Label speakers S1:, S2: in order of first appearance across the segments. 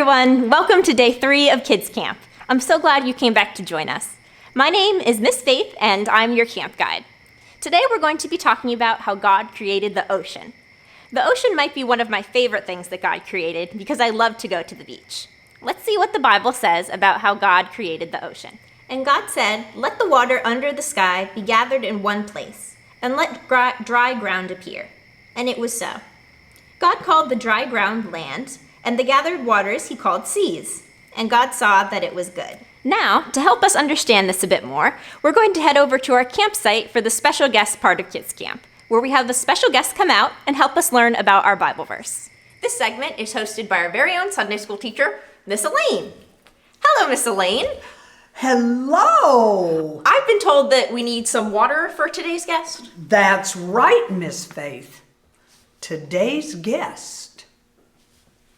S1: everyone. Welcome to day 3 of Kids Camp. I'm so glad you came back to join us. My name is Miss Faith, and I'm your camp guide. Today we're going to be talking about how God created the ocean. The ocean might be one of my favorite things that God created because I love to go to the beach. Let's see what the Bible says about how God created the ocean. And God said, "Let the water under the sky be gathered in one place, and let dry ground appear." And it was so. God called the dry ground land, and the gathered waters he called seas. And God saw that it was good. Now, to help us understand this a bit more, we're going to head over to our campsite for the special guest part of Kids Camp, where we have the special guests come out and help us learn about our Bible verse. This segment is hosted by our very own Sunday school teacher, Miss Elaine. Hello, Miss Elaine.
S2: Hello!
S1: I've been told that we need some water for today's guest.
S2: That's right, Miss Faith. Today's guest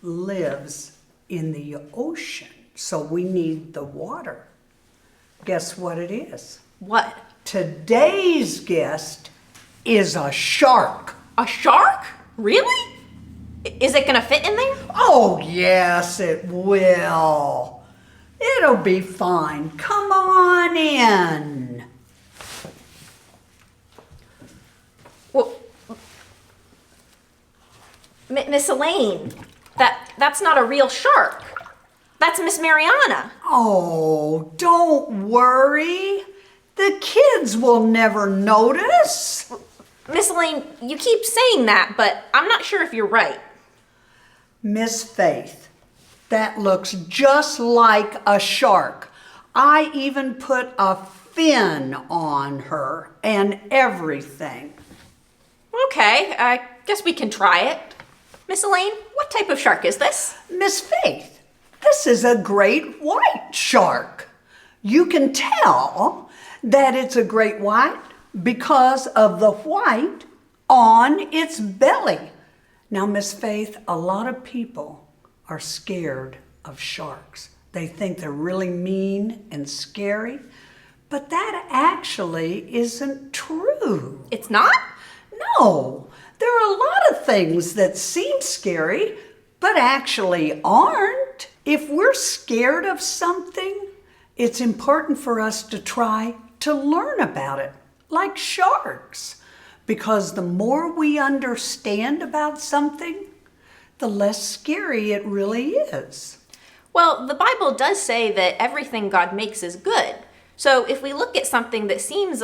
S2: lives in the ocean, so we need the water. Guess what it is?
S1: What?
S2: Today's guest is a shark.
S1: A shark? Really? Is it gonna fit in there?
S2: Oh, yes, it will. It'll be fine. Come on in.
S1: Well, Miss Elaine, that's not a real shark. That's Miss Mariana.
S2: Oh, don't worry. The kids will never notice.
S1: Miss Elaine, you keep saying that, but I'm not sure if you're right.
S2: Miss Faith, that looks just like a shark. I even put a fin on her and everything.
S1: Okay, I guess we can try it. Miss Elaine, what type of shark is this?
S2: Miss Faith, this is a great white shark. You can tell that it's a great white because of the white on its belly. Now, Miss Faith, a lot of people are scared of sharks. They think they're really mean and scary, but that actually isn't true.
S1: It's not?
S2: No, there are a lot of things that seem scary, but actually aren't. If we're scared of something, it's important for us to try to learn about it, like sharks. Because the more we understand about something, the less scary it really is.
S1: Well, the Bible does say that everything God makes is good. So if we look at something that seems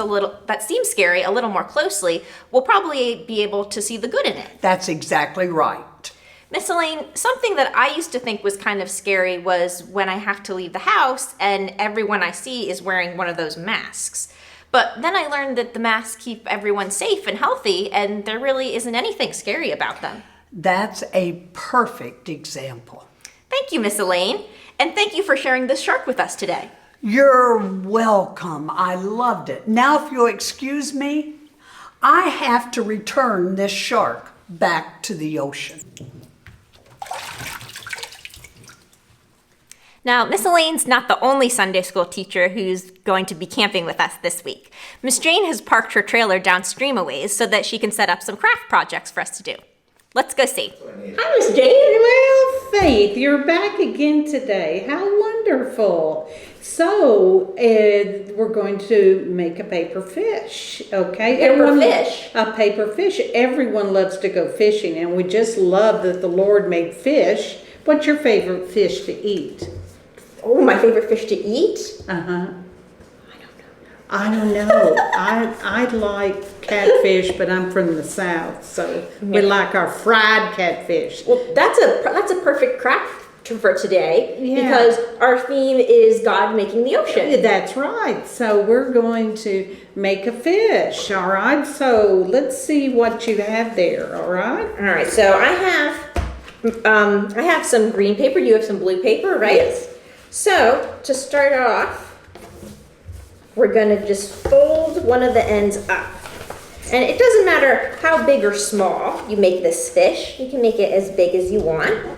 S1: scary a little more closely, we'll probably be able to see the good in it.
S2: That's exactly right.
S1: Miss Elaine, something that I used to think was kind of scary was when I have to leave the house and everyone I see is wearing one of those masks. But then I learned that the masks keep everyone safe and healthy, and there really isn't anything scary about them.
S2: That's a perfect example.
S1: Thank you, Miss Elaine, and thank you for sharing this shark with us today.
S2: You're welcome. I loved it. Now, if you'll excuse me, I have to return this shark back to the ocean.
S1: Now, Miss Elaine's not the only Sunday school teacher who's going to be camping with us this week. Miss Jane has parked her trailer downstream a ways so that she can set up some craft projects for us to do. Let's go see. Hi, Miss Jane.
S3: Well, Faith, you're back again today. How wonderful. So, we're going to make a paper fish, okay? A paper fish. Everyone loves to go fishing, and we just love that the Lord made fish. What's your favorite fish to eat?
S1: Oh, my favorite fish to eat?
S3: Uh-huh. I don't know. I like catfish, but I'm from the South, so we like our fried catfish.
S1: Well, that's a perfect craft for today,
S3: Yeah.
S1: because our theme is God making the ocean.
S3: That's right. So we're going to make a fish, all right? So let's see what you have there, all right?
S1: All right, so I have some green paper. You have some blue paper, right?
S3: Yes.
S1: So to start off, we're gonna just fold one of the ends up. And it doesn't matter how big or small you make this fish. You can make it as big as you want.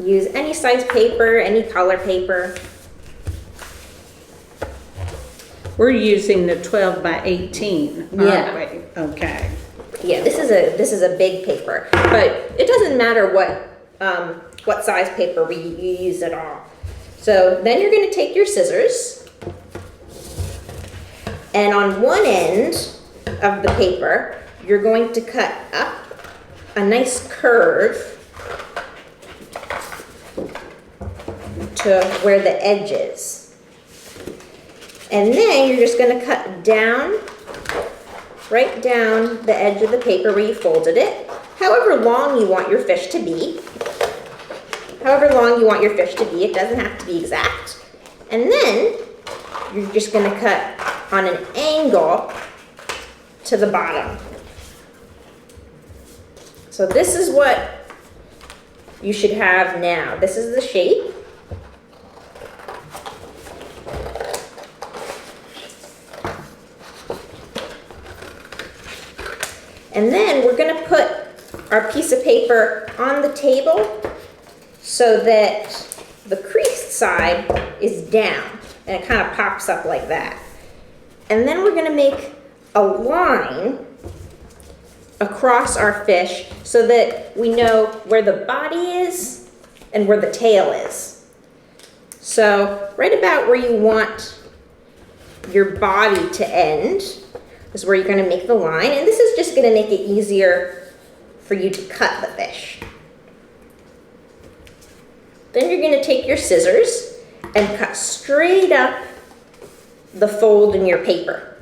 S1: Use any size paper, any color paper.
S3: We're using the 12 by 18, aren't
S1: Yeah.
S3: we? Okay.
S1: Yeah, this is a big paper, but it doesn't matter what what size paper you use at all. So then you're going to take your scissors, and on one end of the paper, you're going to cut up a nice curve to where the edge is. And then you're just going to cut down, right down the edge of the paper where you folded it, however long you want your fish to be. However long you want your fish to be, it doesn't have to be exact. And then you're just going to cut on an angle to the bottom. So this is what you should have now. This is the shape. And then we're going to put our piece of paper on the table so that the creased side is down and it kind of pops up like that. And then we're going to make a line across our fish so that we know where the body is and where the tail is. So right about where you want your body to end is where you're going to make the line, and this is just going to make it easier for you to cut the fish. Then you're going to take your scissors and cut straight up the fold in your paper.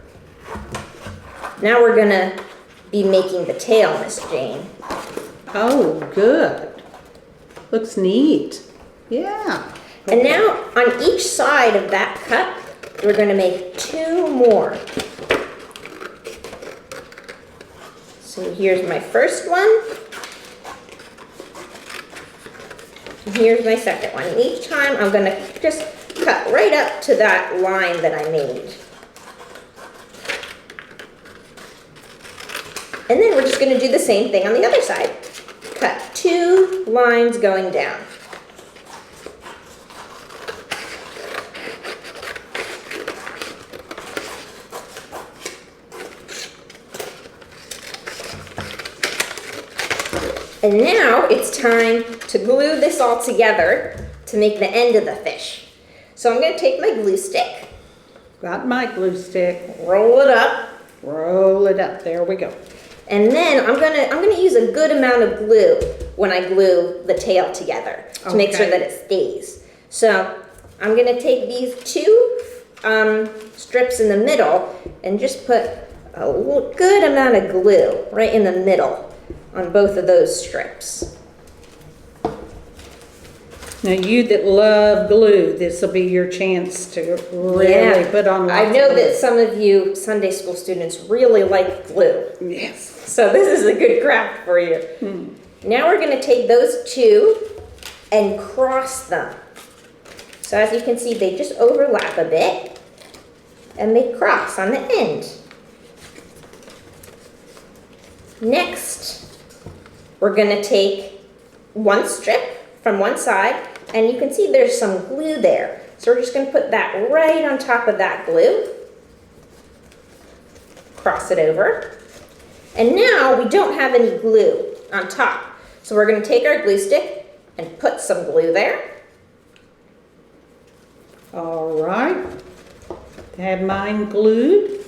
S1: Now we're going to be making the tail, Miss Jane.
S3: Oh, good. Looks neat. Yeah.
S1: And now on each side of that cut, we're going to make 2 more. So here's my first one. And here's my second one. And each time I'm going to just cut right up to that line that I made. And then we're just going to do the same thing on the other side. Cut 2 lines going down. And now it's time to glue this all together to make the end of the fish. So I'm going to take my glue stick,
S3: Got my glue stick.
S1: roll it up,
S3: Roll it up. There we go.
S1: and then I'm gonna use a good amount of glue when I glue the tail together to make sure
S3: Okay.
S1: that it stays. So I'm gonna take these 2 strips in the middle and just put a good amount of glue right in the middle on both of those strips.
S3: Now, you that love glue, this will be your chance to really put on lots
S1: I know
S3: of
S1: that
S3: glue.
S1: some of you Sunday school students really like glue.
S3: Yes.
S1: So this is a good craft for you. Now we're going to take those 2 and cross them. So as you can see, they just overlap a bit and they cross on the end. Next, we're going to take 1 strip from one side, and you can see there's some glue there. So we're just going to put that right on top of that glue. Cross it over. And now we don't have any glue on top. So we're going to take our glue stick and put some glue there.
S3: All right. Have mine glued.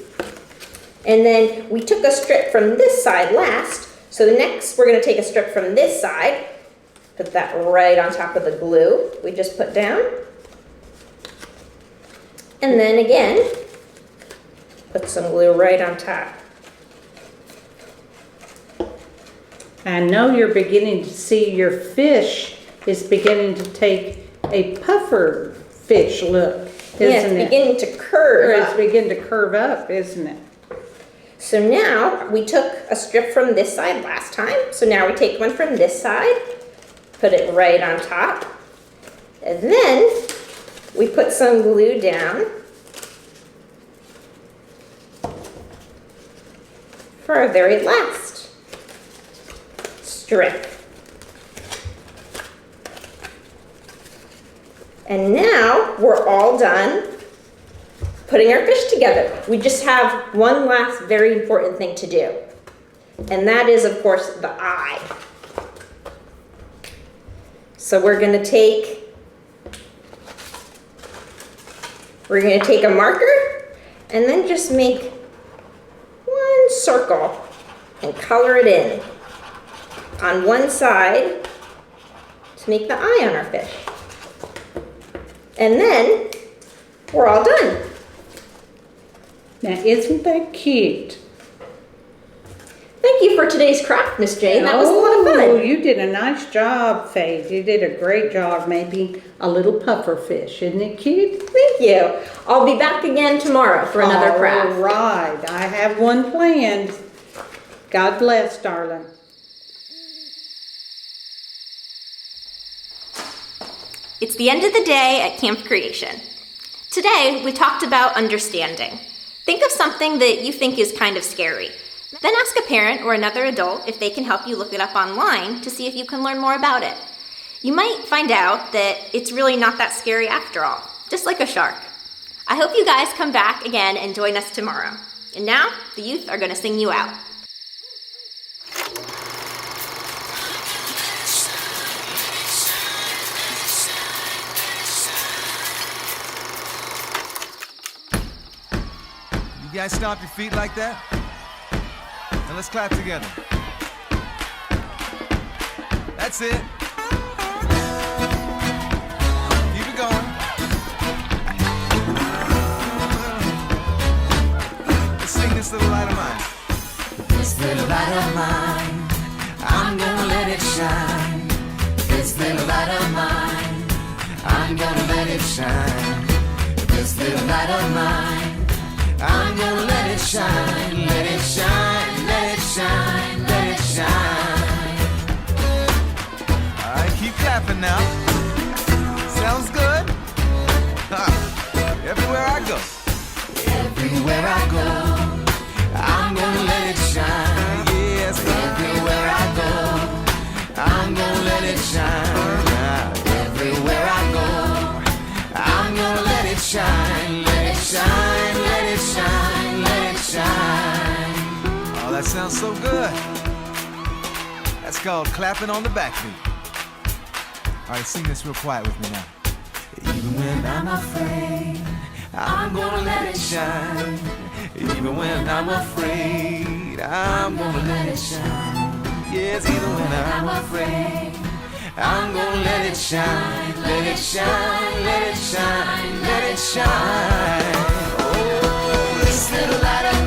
S1: And then we took a strip from this side last. So the next we're going to take a strip from this side. Put that right on top of the glue we just put down. And then again, put some glue right on top.
S3: I know you're beginning to see your fish is beginning to take a puffer fish look, isn't
S1: Yeah, it's
S3: it?
S1: beginning to
S3: Or
S1: curve
S3: it's
S1: up.
S3: beginning to curve up, isn't it?
S1: So now we took a strip from this side last time. So now we take one from this side, put it right on top. And then we put some glue down for our very last strip. And now we're all done putting our fish together. We just have one last very important thing to do. And that is, of course, the eye. So we're going to take a marker and then just make one circle and color it in on one side to make the eye on our fish. And then we're all done.
S3: Now, isn't that cute?
S1: Thank you for today's craft, Miss Jane. That was a lot of
S3: Oh,
S1: fun.
S3: you did a nice job, Faith. You did a great job making a little puffer fish. Isn't it cute?
S1: Thank you. I'll be back again tomorrow for another craft.
S3: All right. I have one planned. God bless, darling.
S1: It's the end of the day at Camp Creation. Today, we talked about understanding. Think of something that you think is kind of scary. Then ask a parent or another adult if they can help you look it up online to see if you can learn more about it. You might find out that it's really not that scary after all, just like a shark. I hope you guys come back again and join us tomorrow. And now, the youth are going to sing you out.
S4: You guys stomp your feet like that? Now let's clap together. That's it. Keep it going. Let's sing this little light of mine.
S5: This little light of mine, I'm gonna let it shine. This little light of mine, I'm gonna let it shine. This little light of mine, I'm gonna let it shine, let it shine, let it shine, let it shine.
S4: All right, keep clapping now. Sounds good? Everywhere I go.
S5: Everywhere I go, I'm gonna let it shine.
S4: Yes,
S5: Everywhere I go, I'm gonna let it shine. Everywhere I go, I'm gonna let it shine, let it shine, let it shine, let it shine.
S4: Oh, that sounds so good. That's called clapping on the backbeat. All right, sing this real quiet with me now.
S5: Even when I'm afraid, I'm gonna let it shine. Even when I'm afraid, I'm gonna let it shine.
S4: Yes, even when
S5: I'm
S4: I'm
S5: afraid, I'm gonna let it shine, let it shine, let it shine, let it shine. Oh, this little light of